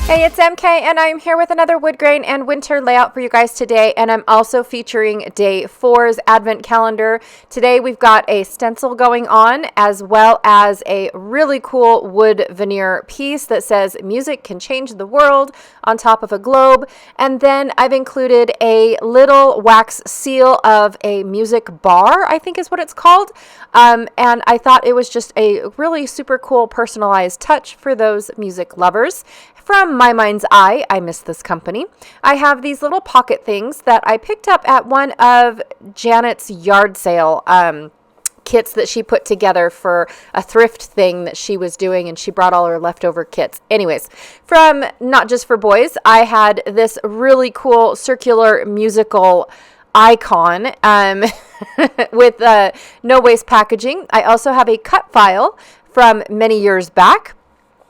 Hey, it's MK, and I'm here with another Woodgrain and Winter layout for you guys today, and I'm also featuring Day 4's Advent Calendar. Today we've got a stencil going on, as well as a really cool wood veneer piece that says, "Music can change the world," on top of a globe, and then I've included a little wax seal of a music bar, I think is what it's called, and I thought it was just a really super cool personalized touch for those music lovers. From my mind's eye, I miss this company. I have these little pocket things that I picked up at one of Janet's yard sale kits that she put together for a thrift thing that she was doing, and she brought all her leftover kits. Anyways, from Not Just for Boys, I had this really cool circular musical icon with no waste packaging. I also have a cut file from many years back.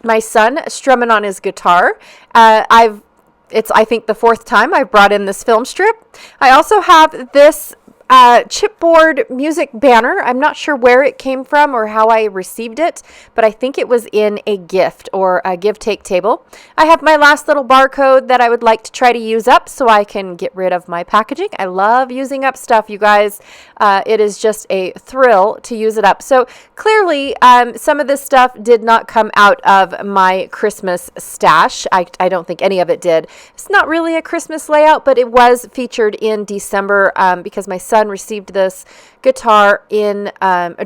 My son strumming on his guitar. It's I think the fourth time I've brought in this film strip. I also have this chipboard music banner. I'm not sure where it came from or how I received it, but I think it was in a gift or a give-take table. I have my last little barcode that I would like to try to use up so I can get rid of my packaging. I love using up stuff, you guys. It is just a thrill to use it up. So clearly, some of this stuff did not come out of my Christmas stash. I don't think any of it did. It's not really a Christmas layout, but it was featured in December because my son received this guitar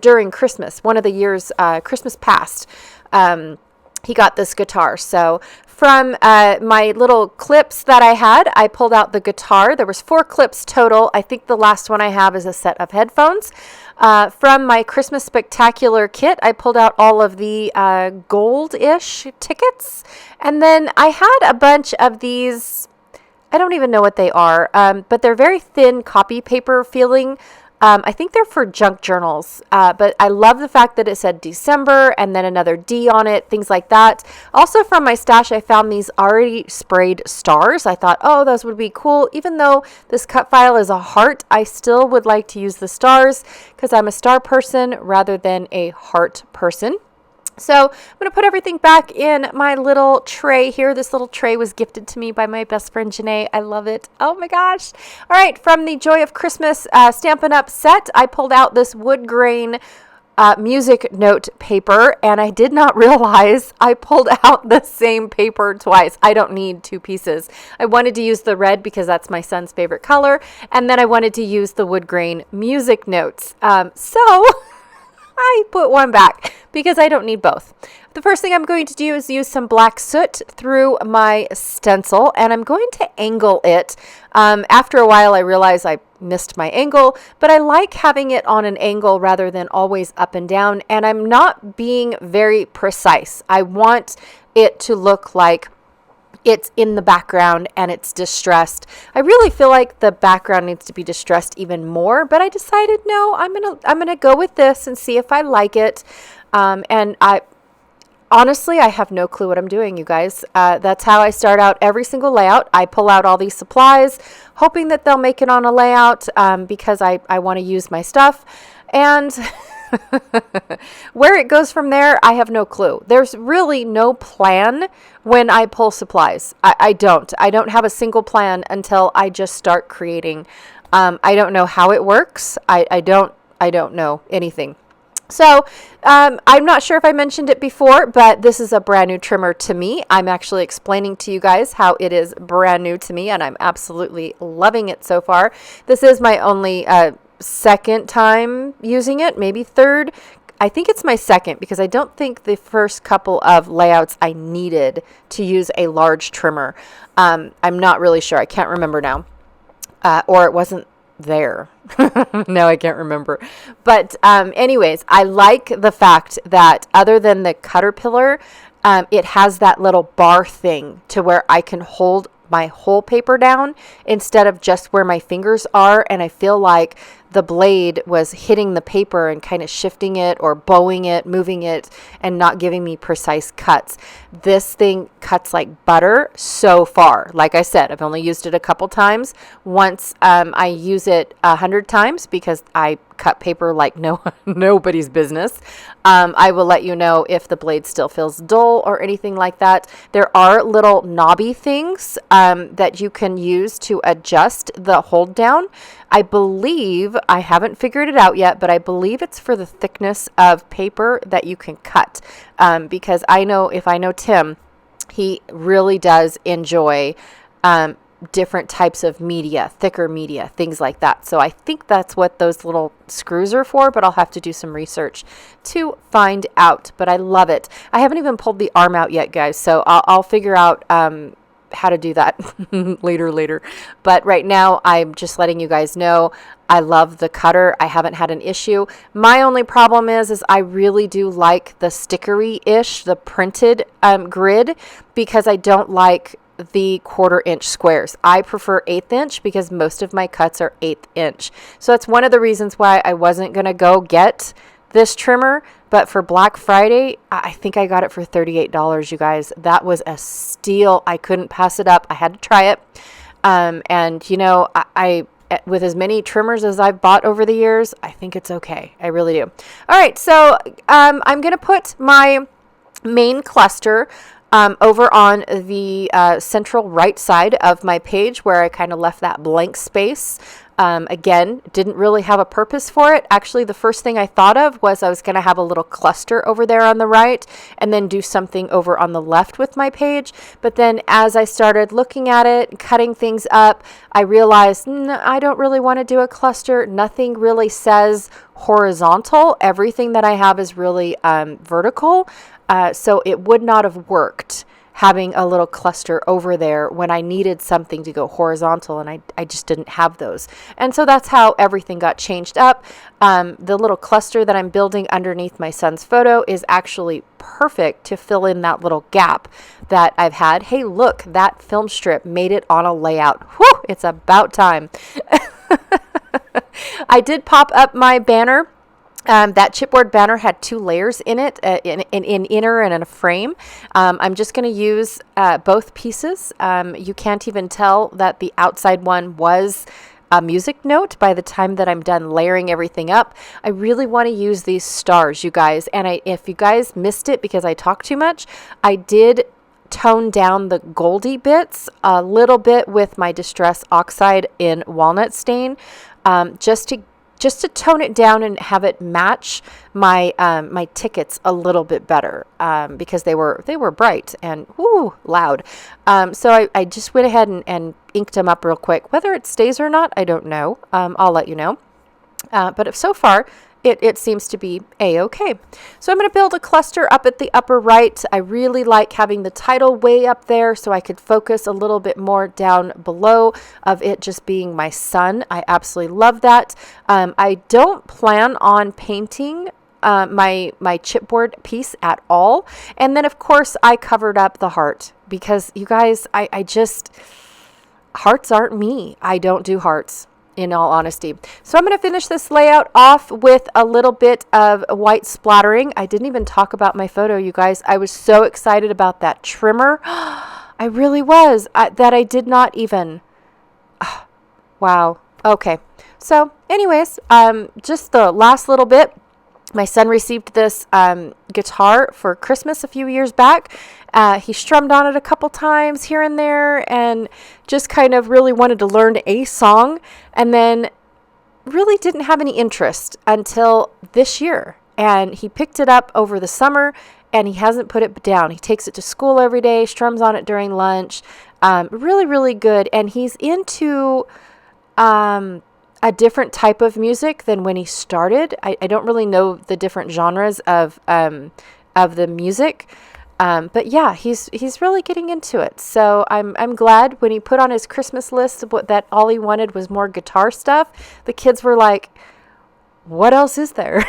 during Christmas, one of the years Christmas past. He got this guitar. So from my little clips that I had, I pulled out the guitar. There was 4 clips total. I think the last one I have is a set of headphones. From my Christmas Spectacular kit, I pulled out all of the gold-ish tickets. And then I had a bunch of these, I don't even know what they are, but they're very thin copy paper feeling. I think they're for junk journals, but I love the fact that it said December and then another D on it, things like that. Also from my stash, I found these already sprayed stars. I thought, oh, those would be cool. Even though this cut file is a heart, I still would like to use the stars because I'm a star person rather than a heart person. So I'm going to put everything back in my little tray here. This little tray was gifted to me by my best friend, Janae. I love it. Oh my gosh. All right. From the Joy of Christmas Stampin' Up set, I pulled out this wood grain music note paper, and I did not realize I pulled out the same paper twice. I don't need 2 pieces. I wanted to use the red because that's my son's favorite color, and then I wanted to use the wood grain music notes. So I put one back because I don't need both. The first thing I'm going to do is use some black soot through my stencil, and I'm going to angle it. After a while, I realized I missed my angle, but I like having it on an angle rather than always up and down, and I'm not being very precise. I want it to look like it's in the background and it's distressed. I really feel like the background needs to be distressed even more, but I decided no, I'm gonna go with this and see if I like it. And I honestly, I have no clue what I'm doing, you guys. That's how I start out every single layout. I pull out all these supplies, hoping that they'll make it on a layout because I want to use my stuff. And where it goes from there, I have no clue. There's really no plan when I pull supplies. I don't have a single plan until I just start creating. I don't know how it works. I don't know anything. So I'm not sure if I mentioned it before, but this is a brand new trimmer to me. I'm actually explaining to you guys how it is brand new to me, and I'm absolutely loving it so far. This is my only second time using it, maybe third. I think it's my second because I don't think the first couple of layouts I needed to use a large trimmer. I'm not really sure. I can't remember now. Or it wasn't there. No, I can't remember. But anyways, I like the fact that other than the Caterpillar, it has that little bar thing to where I can hold my whole paper down instead of just where my fingers are. And I feel like the blade was hitting the paper and kind of shifting it or bowing it, moving it, and not giving me precise cuts. This thing cuts like butter so far. Like I said, I've only used it a couple times. Once I use it 100 times because I cut paper like nobody's business. I will let you know if the blade still feels dull or anything like that. There are little knobby things that you can use to adjust the hold down. I believe, I haven't figured it out yet, but I believe it's for the thickness of paper that you can cut. Because I know, if I know Tim, he really does enjoy different types of media, thicker media, things like that. So I think that's what those little screws are for, but I'll have to do some research to find out. But I love it. I haven't even pulled the arm out yet, guys, so I'll figure out how to do that later. But right now, I'm just letting you guys know I love the cutter. I haven't had an issue. My only problem is I really do like the stickery-ish, the printed grid, because I don't like the 1/4 inch squares. I prefer 1/8 inch because most of my cuts are 1/8 inch. So that's one of the reasons why I wasn't going to go get this trimmer, but for Black Friday, I think I got it for $38, you guys. That was a steal. I couldn't pass it up. I had to try it. And you know, I with as many trimmers as I've bought over the years, I think it's okay. I really do. All right, so I'm going to put my main cluster over on the central right side of my page where I kind of left that blank space. Again, didn't really have a purpose for it. Actually, the first thing I thought of was I was going to have a little cluster over there on the right and then do something over on the left with my page. But then as I started looking at it, cutting things up, I realized I don't really want to do a cluster. Nothing really says horizontal. Everything that I have is really vertical. So it would not have worked having a little cluster over there when I needed something to go horizontal, and I just didn't have those. And so that's how everything got changed up. The little cluster that I'm building underneath my son's photo is actually perfect to fill in that little gap that I've had. Hey, look, that film strip made it on a layout. Whew, it's about time. I did pop up my banner. That chipboard banner had 2 layers in it, in inner and in a frame. I'm just going to use both pieces. You can't even tell that the outside one was a music note by the time that I'm done layering everything up. I really want to use these stars, you guys. And if you guys missed it because I talked too much, I did tone down the goldy bits a little bit with my Distress Oxide in Walnut Stain, just to tone it down and have it match my my tickets a little bit better, because they were bright and loud. So I just went ahead and inked them up real quick. Whether it stays or not, I don't know. I'll let you know. But if so far, it seems to be a-okay. So I'm going to build a cluster up at the upper right. I really like having the title way up there so I could focus a little bit more down below of it just being my son. I absolutely love that. I don't plan on painting my chipboard piece at all. And then, of course, I covered up the heart because, you guys, I just, hearts aren't me. I don't do hearts, in all honesty. So I'm going to finish this layout off with a little bit of white splattering. I didn't even talk about my photo, you guys. I was so excited about that trimmer. I really was. That I did not even. Wow. Okay. So anyways, just the last little bit. My son received this guitar for Christmas a few years back. He strummed on it a couple times here and there and just kind of really wanted to learn a song, and then really didn't have any interest until this year. And he picked it up over the summer and he hasn't put it down. He takes it to school every day, strums on it during lunch. Really, really good. And he's into a different type of music than when he started. I don't really know the different genres of the music, but yeah, he's really getting into it. So I'm glad when he put on his Christmas list that all he wanted was more guitar stuff. The kids were like, "What else is there?"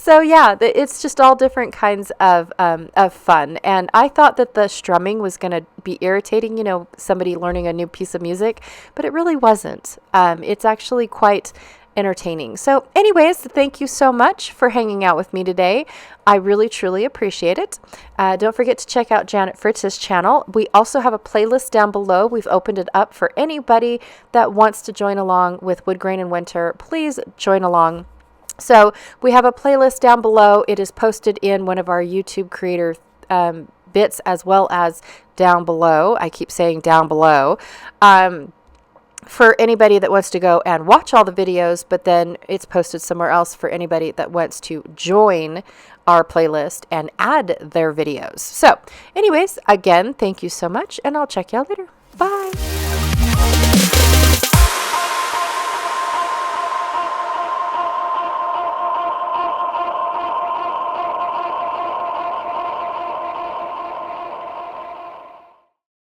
So yeah, it's just all different kinds of fun. And I thought that the strumming was going to be irritating, you know, somebody learning a new piece of music, but it really wasn't. It's actually quite entertaining. So anyways, thank you so much for hanging out with me today. I really, truly appreciate it. Don't forget to check out Janet Fritz's channel. We also have a playlist down below. We've opened it up for anybody that wants to join along with Woodgrain and Winter. Please join along. So we have a playlist down below. It is posted in one of our YouTube creator bits, as well as down below. I keep saying down below. For anybody that wants to go and watch all the videos, but then it's posted somewhere else for anybody that wants to join our playlist and add their videos. So anyways, again, thank you so much, and I'll check y'all later. Bye.